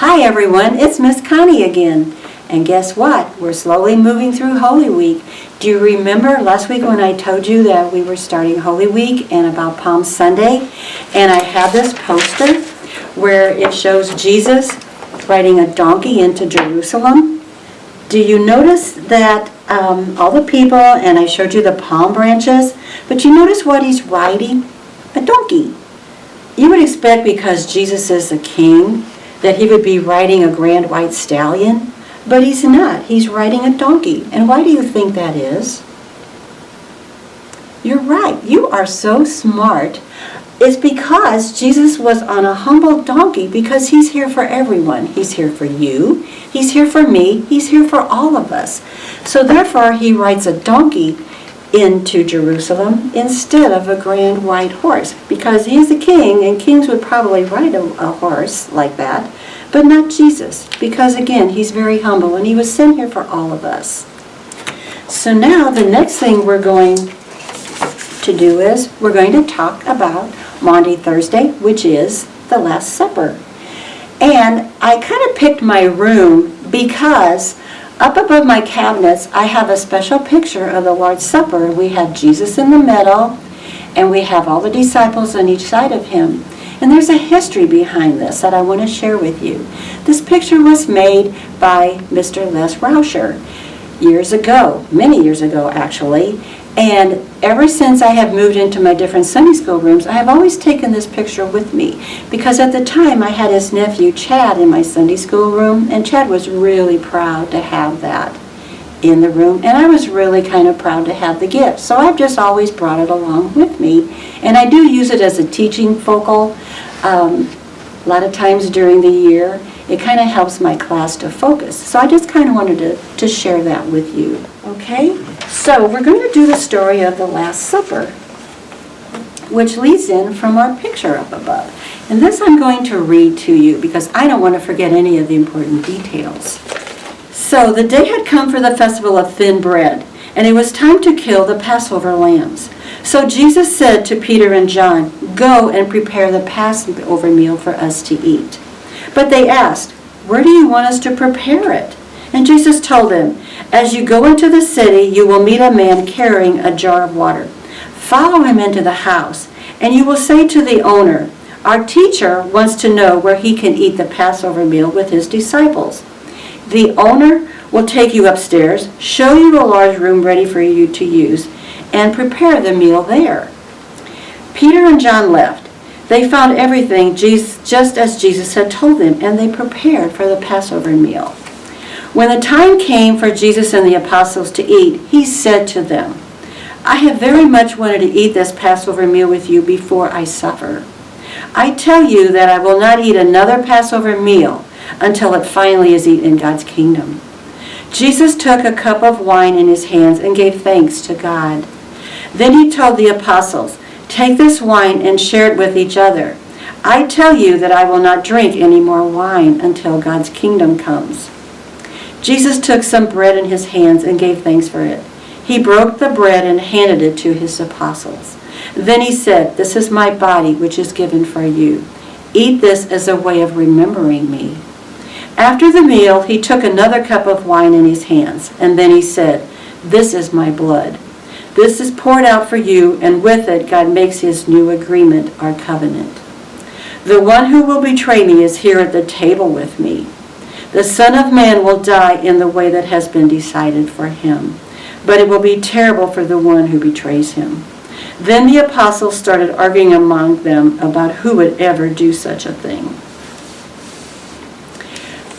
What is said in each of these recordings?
Hi everyone, it's Miss Connie again. And guess what? We're slowly moving through Holy Week. Do you remember last week when I told you that we were starting Holy Week and about Palm Sunday? And I have this poster where it shows Jesus riding a donkey into Jerusalem. Do you notice that all the people, and I showed you the palm branches, but you notice what he's riding? A donkey. You would expect, because Jesus is the king, that he would be riding a grand white stallion, but he's not. He's riding a donkey. And why do you think that is? You're right. You are so smart. It's because Jesus was on a humble donkey, because he's here for everyone. He's here for you. He's here for me. He's here for all of us. So therefore, he rides a donkey into Jerusalem instead of a grand white horse, because he's a king, and kings would probably ride a horse like that, but not Jesus, because again, he's very humble, and he was sent here for all of us. So now the next thing we're going to do is we're going to talk about Maundy Thursday, which is the Last Supper. And I kind of picked my room because up above my cabinets, I have a special picture of the Lord's Supper. We have Jesus in the middle, and we have all the disciples on each side of him. And there's a history behind this that I want to share with you. This picture was made by Mr. Les Rauscher years ago, many years ago actually. And ever since I have moved into my different Sunday school rooms, I have always taken this picture with me. Because at the time I had his nephew Chad in my Sunday school room, and Chad was really proud to have that in the room. And I was really kind of proud to have the gift. So I've just always brought it along with me. And I do use it as a teaching focal a lot of times during the year. It kind of helps my class to focus. So I just kind of wanted to share that with you. Okay? So we're going to do the story of the Last Supper, which leads in from our picture up above. And this I'm going to read to you because I don't want to forget any of the important details. So the day had come for the festival of thin bread, and it was time to kill the Passover lambs. So Jesus said to Peter and John, "Go and prepare the Passover meal for us to eat." But they asked, "Where do you want us to prepare it?" And Jesus told them, "As you go into the city, you will meet a man carrying a jar of water. Follow him into the house, and you will say to the owner, 'Our teacher wants to know where he can eat the Passover meal with his disciples.' The owner will take you upstairs, show you a large room ready for you to use, and prepare the meal there." Peter and John left. They found everything just as Jesus had told them, and they prepared for the Passover meal. When the time came for Jesus and the apostles to eat, he said to them, "I have very much wanted to eat this Passover meal with you before I suffer. I tell you that I will not eat another Passover meal until it finally is eaten in God's kingdom." Jesus took a cup of wine in his hands and gave thanks to God. Then he told the apostles, "Take this wine and share it with each other. I tell you that I will not drink any more wine until God's kingdom comes." Jesus took some bread in his hands and gave thanks for it. He broke the bread and handed it to his apostles. Then he said, "This is my body, which is given for you. Eat this as a way of remembering me." After the meal, he took another cup of wine in his hands, and then he said, "This is my blood. This is poured out for you, and with it God makes his new agreement, our covenant. The one who will betray me is here at the table with me. The Son of Man will die in the way that has been decided for him, but it will be terrible for the one who betrays him." Then the apostles started arguing among them about who would ever do such a thing.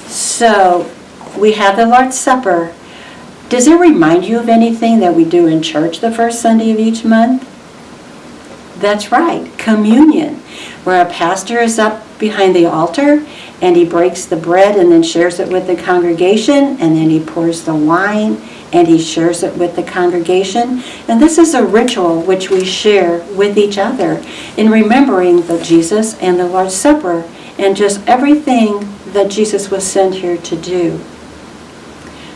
So we have the Lord's Supper. Does it remind you of anything that we do in church the first Sunday of each month? That's right, communion, where a pastor is up behind the altar and he breaks the bread and then shares it with the congregation, and then he pours the wine and he shares it with the congregation. And this is a ritual which we share with each other in remembering the Jesus and the Lord's Supper and just everything that Jesus was sent here to do.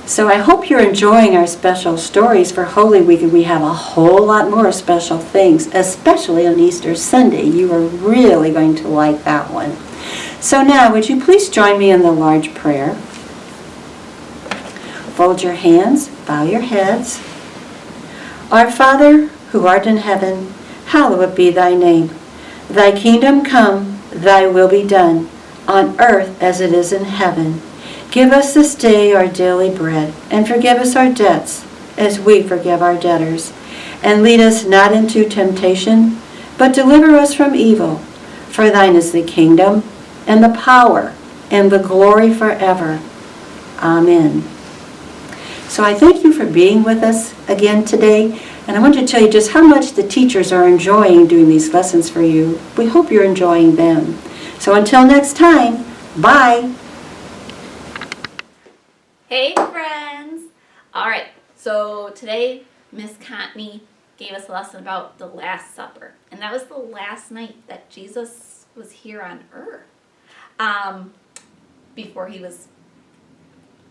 So I hope you're enjoying our special stories for Holy Week, and we have a whole lot more special things, especially on Easter Sunday. You are really going to like that one. So now, would you please join me in the large prayer? Fold your hands, bow your heads. Our Father, who art in heaven, hallowed be thy name. Thy kingdom come, thy will be done, on earth as it is in heaven. Give us this day our daily bread, and forgive us our debts, as we forgive our debtors. And lead us not into temptation, but deliver us from evil. For thine is the kingdom, and the power, and the glory forever. Amen. So I thank you for being with us again today, and I want to tell you just how much the teachers are enjoying doing these lessons for you. We hope you're enjoying them. So until next time, bye. Hey friends! Alright, so today Miss Contney gave us a lesson about the Last Supper. And that was the last night that Jesus was here on earth. Before he was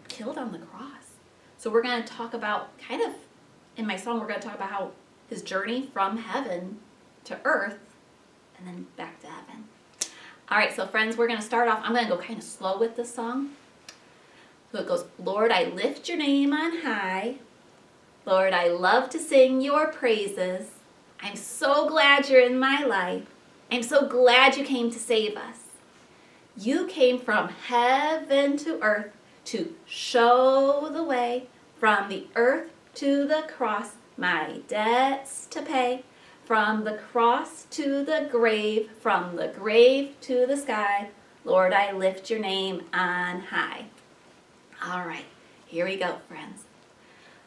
killed on the cross. So we're going to talk about, kind of, in my song, we're going to talk about how his journey from heaven to earth and then back to heaven. Alright, so friends, we're going to start off, I'm going to go kind of slow with this song. So it goes, Lord, I lift your name on high. Lord, I love to sing your praises. I'm so glad you're in my life. I'm so glad you came to save us. You came from heaven to earth to show the way, from the earth to the cross, my debts to pay. From the cross to the grave, from the grave to the sky, Lord, I lift your name on high. All right, here we go, friends.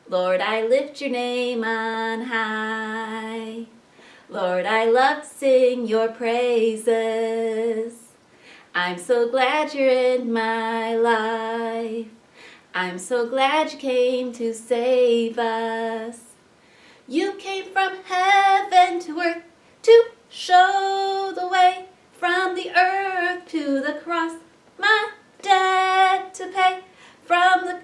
Lord, I lift your name on high. Lord, I love to sing your praises. I'm so glad you're in my life. I'm so glad you came to save us. You came from heaven to earth to show the way, from the earth to the cross, my debt to pay. From the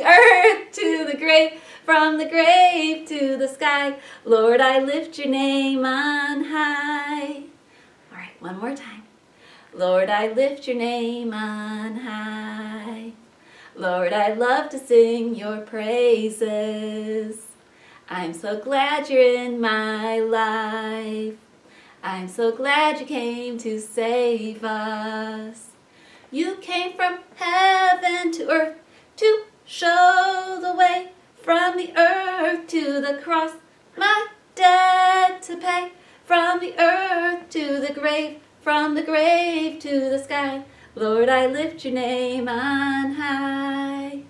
earth to the grave, from the grave to the sky, Lord, I lift your name on high. All right, one more time. Lord, I lift your name on high. Lord, I love to sing your praises. I'm so glad you're in my life. I'm so glad you came to save us. You came from heaven to earth to show the way, from the earth to the cross, my debt to pay. From the earth to the grave, from the grave to the sky, Lord, I lift your name on high.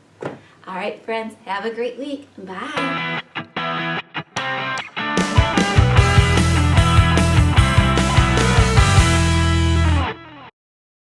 All right, friends, have a great week. Bye.